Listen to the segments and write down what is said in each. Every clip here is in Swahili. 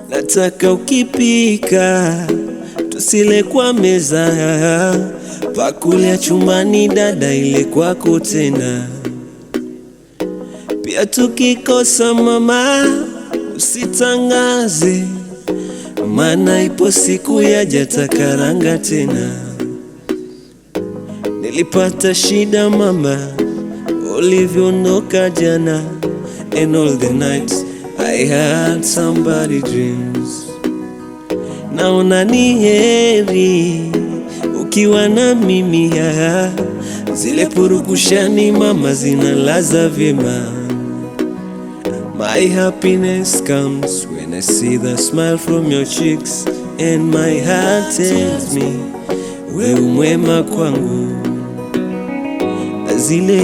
Nataka ukipika tusile kwa meza, pakulia chumbani dada ile kwako tena. Pia tukikosa mama usitangaze, maana ipo siku yaja takaranga tena. Nilipata shida mama ulivyoondoka jana, and all the nights I had somebody dreams. Naona ni heri ukiwa na mimi, zile purukushani mama zinalaza vyema. My happiness comes when I see the smile from your cheeks, and my heart tells me wewe mwema kwangu. Zile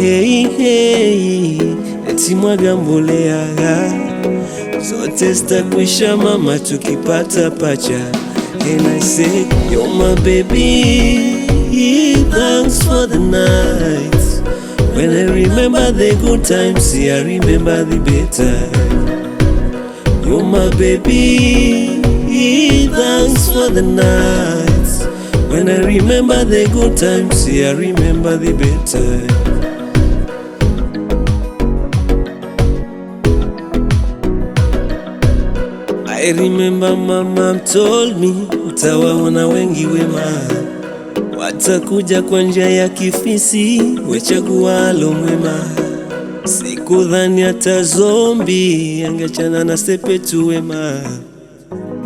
hey eti mwaga mbolea zote zitakwisha mama tukipata pacha. And I say you're my baby, thanks for the nights. When I remember the good times, I remember the better. You're my baby, thanks for the nights. When I remember the good times, I remember the better. I remember mama told me utawaona wengi wema, watakuja kwa njia ya kifisi, wechagua alo mwema. Sikudhani hata zombi angechana na sepetu wema,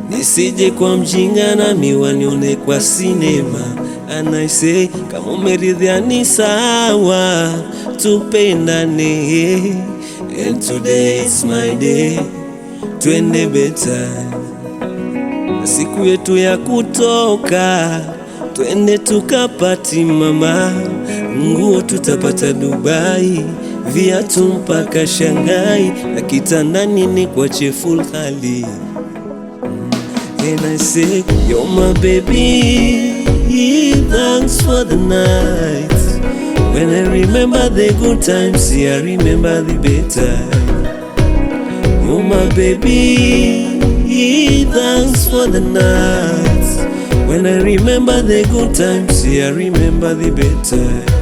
nisije kwa mjinga na miwanione kwa sinema. And I say kama umeridhia ni sawa, tupendane. And today is my day, twende beta. Siku yetu ya kutoka, twende tukapati mama. Nguo tutapata Dubai, viatu mpaka Shanghai, na kitandani ni kwa full hali. And I say you're my baby, thanks for the nights. When I remember the good times, I remember the better. You're my baby, thanks for the nights. When I remember the good times, I remember the better.